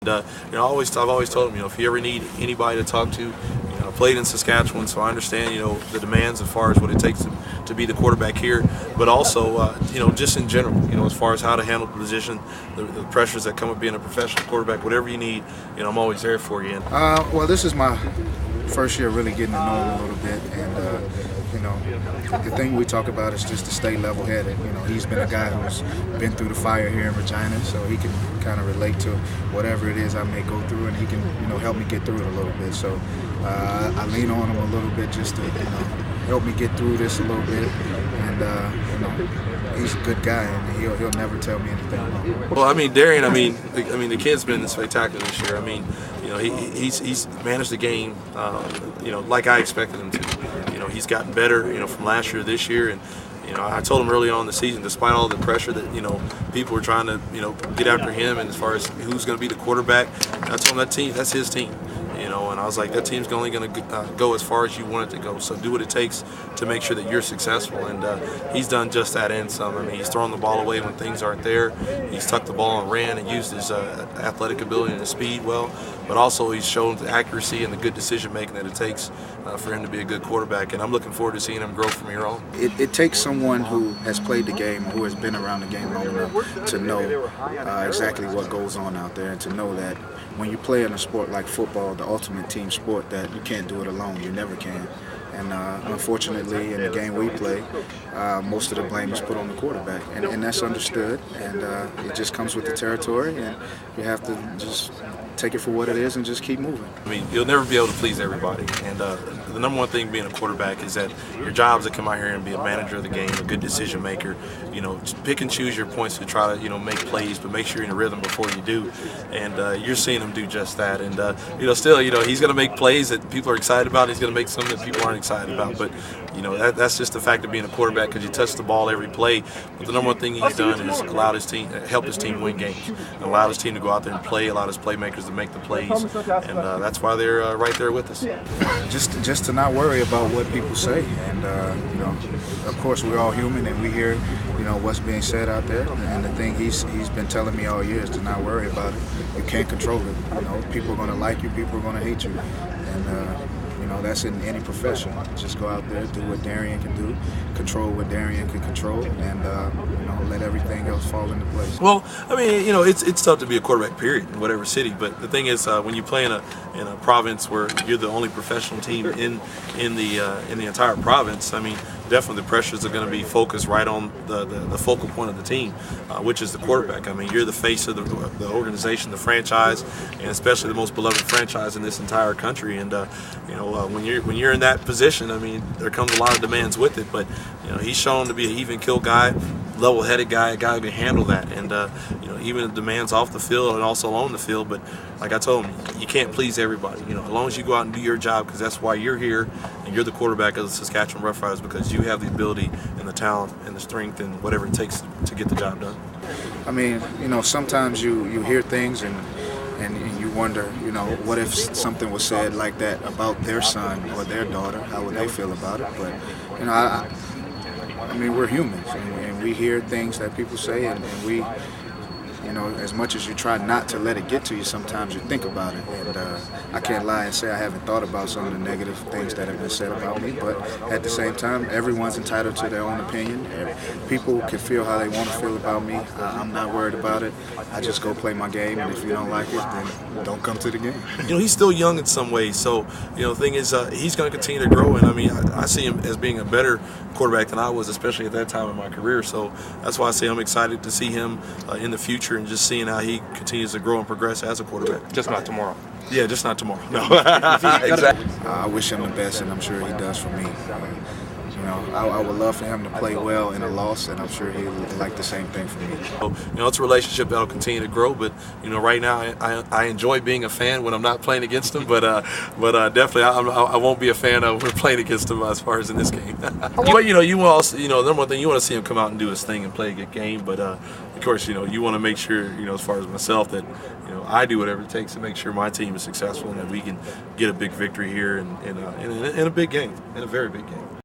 I've always told him, if you ever need anybody to talk to, I played in Saskatchewan, so I understand, the demands as far as what it takes to be the quarterback here, but also, just in general, as far as how to handle the position, the pressures that come with being a professional quarterback, whatever you need, I'm always there for you. Well, this is my first year really getting to know him a little bit, and the thing we talk about is just to stay level-headed. He's been a guy who's been through the fire here in Regina, so he can kind of relate to whatever it is I may go through, and he can help me get through it a little bit. So I lean on him a little bit just to help me get through this a little bit, and he's a good guy, and he'll never tell me anything wrong. Well, Darian, the kid's been spectacular this year. He's managed the game, like I expected him to. He's gotten better, from last year to this year, and I told him early on in the season, despite all the pressure that people were trying to get after him, and as far as who's going to be the quarterback, I told him that's his team. And I was like, that team's only going to go as far as you want it to go. So do what it takes to make sure that you're successful. And he's done just that and some. He's thrown the ball away when things aren't there. He's tucked the ball and ran and used his athletic ability and his speed well. But also he's shown the accuracy and the good decision making that it takes for him to be a good quarterback. And I'm looking forward to seeing him grow from here on. It takes someone who has played the game, who has been around the game long enough to know exactly what goes on out there, and to know that when you play in a sport like football, the ultimate team sport, that you can't do it alone. You never can. And unfortunately, in the game we play, most of the blame is put on the quarterback, and that's understood. And it just comes with the territory, and you have to just take it for what it is and just keep moving. You'll never be able to please everybody, and the number one thing being a quarterback is that your job is to come out here and be a manager of the game, a good decision maker. Pick and choose your points to try to make plays, but make sure you're in a rhythm before you do. And you're seeing him do just that. And still, he's going to make plays that people are excited about. He's going to make some that people aren't excited about. But that's just the fact of being a quarterback, because you touch the ball every play. But the number one thing he's done is helped his team win games, and allowed his team to go out there and play, allowed his playmakers to make the plays, and that's why they're right there with us. Just to not worry about what people say, and of course we're all human, and we hear what's being said out there. And the thing he's been telling me all year is to not worry about it. You can't control it. People are going to like you, people are going to hate you, and that's in any profession. Just go out there, do what Darian can do, control what Darian can control, and let everything else fall into place. Well, it's tough to be a quarterback, period, in whatever city. But the thing is, when you play in a province where you're the only professional team in the entire province, definitely the pressures are going to be focused right on the focal point of the team, which is the quarterback. You're the face of the organization, the franchise, and especially the most beloved franchise in this entire country. And when you're in that position, there comes a lot of demands with it. But he's shown to be an even kill guy, level-headed guy, a guy who can handle that, and even the demands off the field and also on the field. But like I told him, you can't please everybody. As long as you go out and do your job, because that's why you're here, and you're the quarterback of the Saskatchewan Roughriders, because you have the ability and the talent and the strength and whatever it takes to get the job done. Sometimes you hear things and you wonder, what if something was said like that about their son or their daughter? How would they feel about it? But we're humans, and we hear things that people say, and we, as much as you try not to let it get to you, sometimes you think about it. And I can't lie and say I haven't thought about some of the negative things that have been said about me, but at the same time, everyone's entitled to their own opinion. People can feel how they want to feel about me. I'm not worried about it. I just go play my game, and if you don't like it, then don't come to the game. He's still young in some ways, so the thing is, he's going to continue to grow, and I see him as being a better quarterback than I was, especially at that time in my career. So that's why I say I'm excited to see him in the future, and just seeing how he continues to grow and progress as a quarterback. Just not tomorrow. Yeah, just not tomorrow. No. Exactly. I wish him the best, and I'm sure he does for me. I would love for him to play well in a loss, and I'm sure he would like the same thing for me. So, it's a relationship that'll continue to grow, but right now I enjoy being a fan when I'm not playing against him, but definitely I won't be a fan of when playing against him as far as in this game. But you also, the number one thing, you want to see him come out and do his thing and play a good game, but of course, you want to make sure, as far as myself, that I do whatever it takes to make sure my team is successful and that we can get a big victory here in a big game, in a very big game.